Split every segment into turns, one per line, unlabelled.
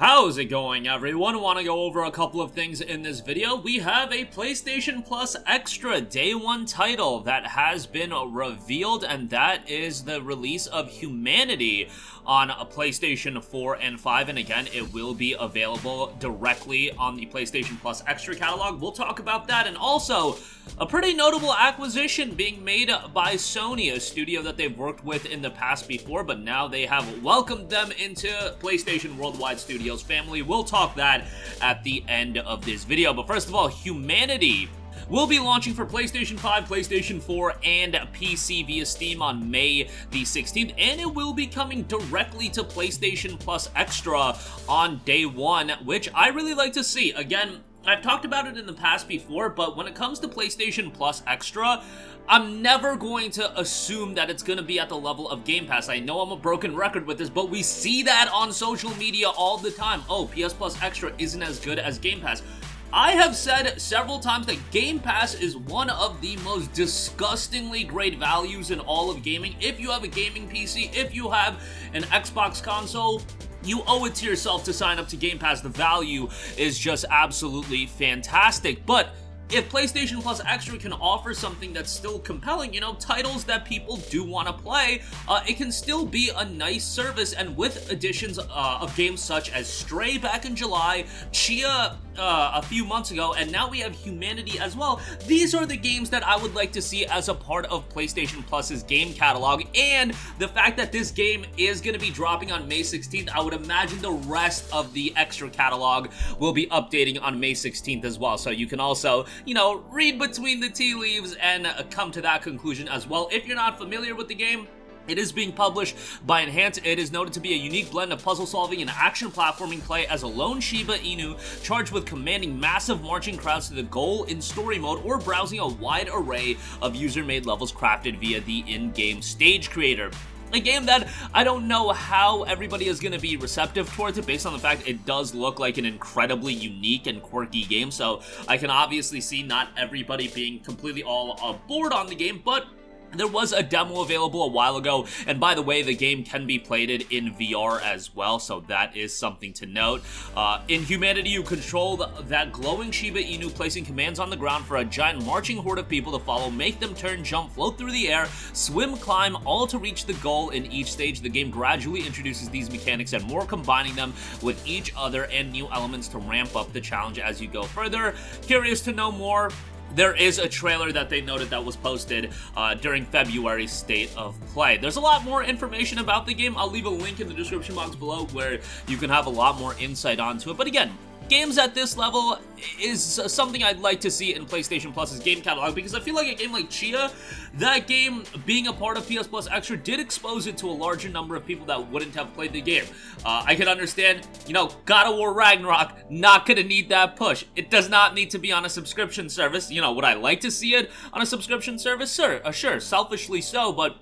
How's it going, everyone? Want to go over a couple of things in this video. We have a PlayStation Plus Extra Day 1 title that has been revealed, and that is the release of Humanity on a PlayStation 4 and 5, and again, it will be available directly on the PlayStation Plus Extra catalog. We'll talk about that, and also a pretty notable acquisition being made by Sony, a studio that they've worked with in the past before, but now they have welcomed them into PlayStation Worldwide Studios family. We'll talk that at the end of this video. But first of all, Humanity will be launching for PlayStation 5, PlayStation 4, and PC via Steam on May the 16th, and it will be coming directly to PlayStation Plus Extra on day 1, which I really like to see. Again, I've talked about it in the past before, but when it comes to PlayStation Plus Extra, I'm never going to assume that it's going to be at the level of Game Pass. I know I'm a broken record with this, but we see that on social media all the time. Oh, PS Plus Extra isn't as good as Game Pass. I have said several times that Game Pass is one of the most disgustingly great values in all of gaming. If you have a gaming PC, if you have an Xbox console, you owe it to yourself to sign up to Game Pass. The value is just absolutely fantastic. But if PlayStation Plus Extra can offer something that's still compelling, you know, titles that people do want to play, it can still be a nice service. And with additions of games such as Stray back in July, Chia a few months ago, and now we have Humanity as well, these are the games that I would like to see as a part of PlayStation Plus's game catalog. And the fact that this game is going to be dropping on May 16th, I would imagine the rest of the extra catalog will be updating on May 16th as well. So you can also, you know, read between the tea leaves and come to that conclusion as well. If you're not familiar with the game, it is being published by Enhance. It is noted to be a unique blend of puzzle solving and action platforming play as a lone Shiba Inu charged with commanding massive marching crowds to the goal in story mode or browsing a wide array of user-made levels crafted via the in-game stage creator. A game that I don't know how everybody is going to be receptive towards it based on the fact it does look like an incredibly unique and quirky game, so I can obviously see not everybody being completely all aboard on the game, but there was a demo available a while ago, and by the way, the game can be played in VR as well, so that is something to note. In Humanity, you control that glowing Shiba Inu, placing commands on the ground for a giant marching horde of people to follow, make them turn, jump, float through the air, swim, climb, all to reach the goal in each stage. The game gradually introduces these mechanics and more, combining them with each other and new elements to ramp up the challenge as you go further. Curious to know more? There is a trailer that they noted that was posted during February's State of Play. There's a lot more information about the game. I'll leave a link in the description box below where you can have a lot more insight onto it. But again, games at this level is something I'd like to see in PlayStation Plus's game catalog, because I feel like a game like Chia, that game being a part of PS Plus Extra did expose it to a larger number of people that wouldn't have played the game. I can understand, you know, God of War Ragnarok, not gonna need that push. It does not need to be on a subscription service. You know, would I like to see it on a subscription service? Sure, selfishly so, but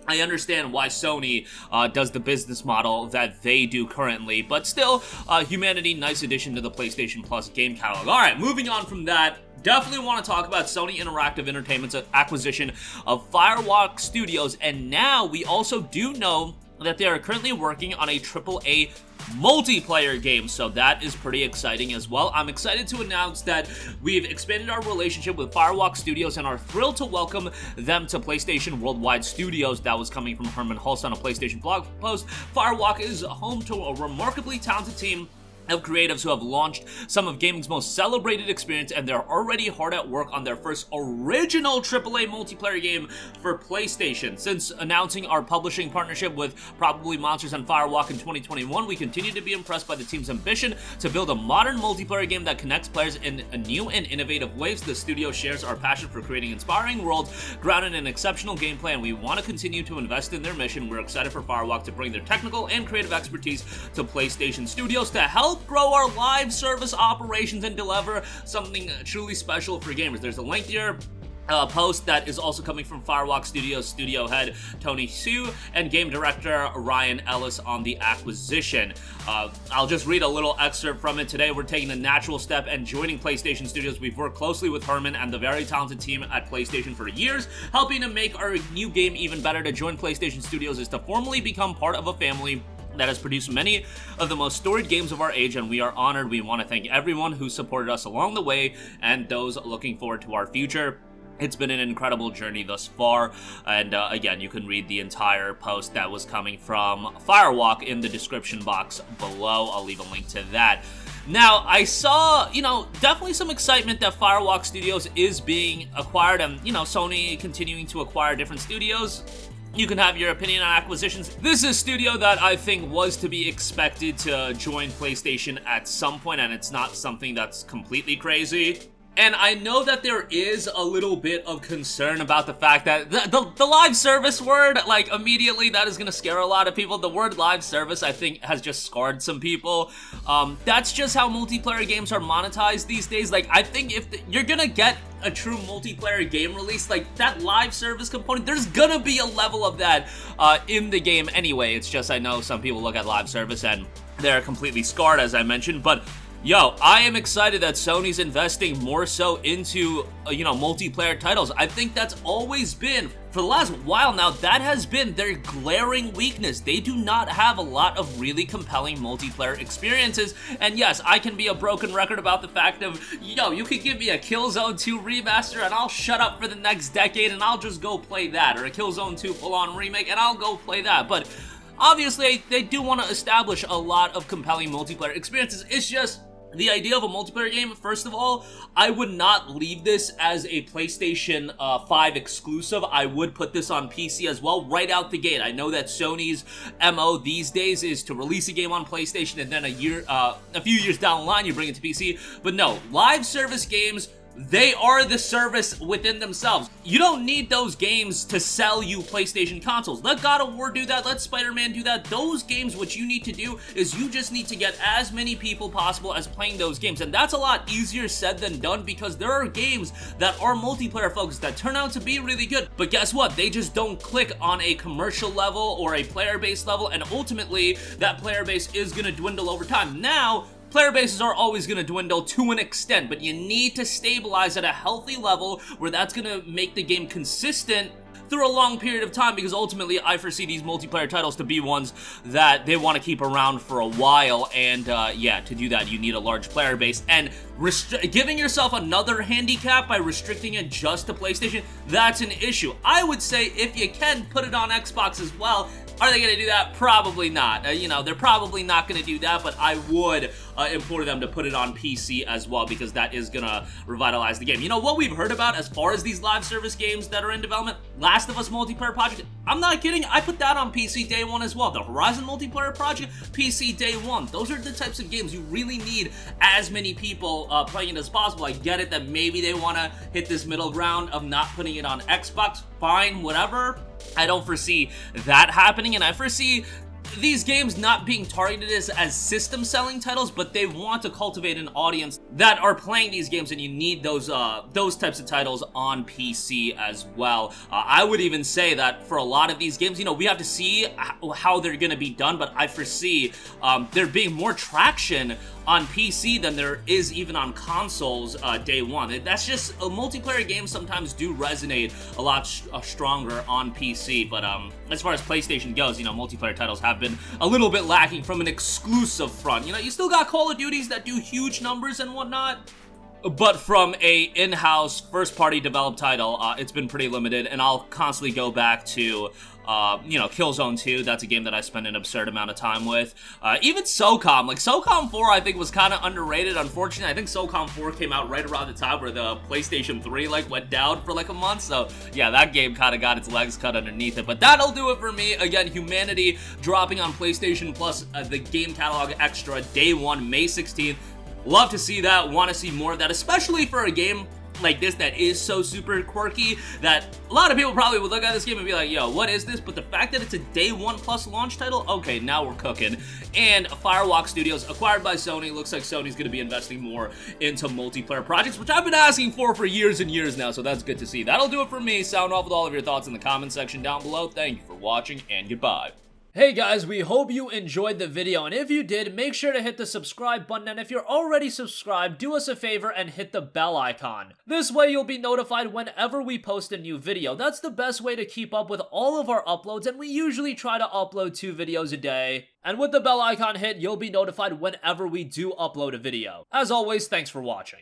I understand why Sony does the business model that they do currently, but still, Humanity, nice addition to the PlayStation Plus game catalog. Alright, moving on from that, definitely want to talk about Sony Interactive Entertainment's acquisition of Firewalk Studios, and now we also do know that they are currently working on a AAA multiplayer game, so that is pretty exciting as well. I'm excited to announce that we've expanded our relationship with Firewalk Studios and are thrilled to welcome them to PlayStation Worldwide Studios. That was coming from Herman Hulst on a PlayStation blog post. Firewalk is home to a remarkably talented team of creatives who have launched some of gaming's most celebrated experience, and they're already hard at work on their first original AAA multiplayer game for PlayStation. Since announcing our publishing partnership with Probably Monsters and Firewalk in 2021, we continue to be impressed by the team's ambition to build a modern multiplayer game that connects players in new and innovative ways. The studio shares our passion for creating inspiring worlds grounded in exceptional gameplay, and we want to continue to invest in their mission. We're excited for Firewalk to bring their technical and creative expertise to PlayStation Studios to help grow our live service operations and deliver something truly special for gamers. There's a link here post that is also coming from Firewalk Studios studio head Tony Hsu and game director Ryan Ellis on the acquisition. I'll just read a little excerpt from it. Today, we're taking the natural step and joining PlayStation Studios. We've worked closely with Herman and the very talented team at PlayStation for years, helping to make our new game even better. To join PlayStation Studios is to formally become part of a family that has produced many of the most storied games of our age, and we are honored. We want to thank everyone who supported us along the way and those looking forward to our future. It's been an incredible journey thus far, and again, you can read the entire post that was coming from Firewalk in the description box below. I'll leave a link to that. Now, I saw, definitely some excitement that Firewalk Studios is being acquired, and, Sony continuing to acquire different studios. You can have your opinion on acquisitions. This is a studio that I think was to be expected to join PlayStation at some point, and it's not something that's completely crazy. And I know that there is a little bit of concern about the fact that the live service word, like, immediately that is going to scare a lot of people. The word live service, I think, has just scarred some people. That's just how multiplayer games are monetized these days. Like, I think if you're going to get a true multiplayer game release, like, that live service component, there's going to be a level of that in the game anyway. It's just, I know some people look at live service and they're completely scarred, as I mentioned, but yo, I am excited that Sony's investing more so into, multiplayer titles. I think that's always been, for the last while now, that has been their glaring weakness. They do not have a lot of really compelling multiplayer experiences. And yes, I can be a broken record about the fact of, you could give me a Killzone 2 remaster and I'll shut up for the next decade and I'll just go play that. Or a Killzone 2 full-on remake and I'll go play that. But obviously, they do want to establish a lot of compelling multiplayer experiences. It's just the idea of a multiplayer game. First of all, I would not leave this as a PlayStation 5 exclusive. I would put this on PC as well, right out the gate. I know that Sony's MO these days is to release a game on PlayStation and then a few years down the line, you bring it to PC. But no, live service games, they are the service within themselves. You don't need those games to sell you PlayStation consoles. Let God of War do that, let Spider-Man do that. Those games, what you need to do is you just need to get as many people possible as playing those games. And that's a lot easier said than done, because there are games that are multiplayer focused that turn out to be really good. But guess what? They just don't click on a commercial level or a player-based level, and ultimately that player base is going to dwindle over time. Now, player bases are always going to dwindle to an extent, but you need to stabilize at a healthy level where that's going to make the game consistent through a long period of time, because ultimately I foresee these multiplayer titles to be ones that they want to keep around for a while, and yeah, to do that you need a large player base, and giving yourself another handicap by restricting it just to PlayStation, that's an issue. I would say if you can, put it on Xbox as well. Are they going to do that? Probably not. They're probably not going to do that, but I would implore them to put it on PC as well, because that is going to revitalize the game. You know what we've heard about as far as these live service games that are in development? Last of Us multiplayer project. I'm not kidding. I put that on PC day one as well. The Horizon multiplayer project, PC day one. Those are the types of games you really need as many people playing it as possible. I get it that maybe they want to hit this middle ground of not putting it on Xbox. Fine, whatever. I don't foresee that happening, and I foresee these games not being targeted as system selling titles, but they want to cultivate an audience that are playing these games, and you need those types of titles on PC as well. I would even say that for a lot of these games, we have to see how they're going to be done, but I foresee there being more traction on PC than there is even on consoles day one. That's just, multiplayer games sometimes do resonate a lot stronger on PC, but as far as PlayStation goes, multiplayer titles have been a little bit lacking from an exclusive front. You still got Call of Duties that do huge numbers and whatnot, but from a in-house first-party developed title, it's been pretty limited, and I'll constantly go back to Killzone 2, that's a game that I spent an absurd amount of time with. Even SOCOM, like SOCOM 4 I think was kind of underrated. Unfortunately, I think SOCOM 4 came out right around the time where the PlayStation 3 went down for a month, so yeah, that game kind of got its legs cut underneath it. But that'll do it for me. Again, Humanity dropping on PlayStation Plus, the game catalog extra, day one, May 16th. Love to see that, want to see more of that, especially for a game like this that is so super quirky that a lot of people probably would look at this game and be like, yo, what is this? But the fact that it's a day one plus launch title, okay, now we're cooking. And Firewalk Studios, acquired by Sony, looks like Sony's going to be investing more into multiplayer projects, which I've been asking for years and years now, so that's good to see. That'll do it for me. Sound off with all of your thoughts in the comment section down below. Thank you for watching, and goodbye. Hey guys, we hope you enjoyed the video, and if you did, make sure to hit the subscribe button, and if you're already subscribed, do us a favor and hit the bell icon. This way you'll be notified whenever we post a new video. That's the best way to keep up with all of our uploads, and we usually try to upload 2 videos a day. And with the bell icon hit, you'll be notified whenever we do upload a video. As always, thanks for watching.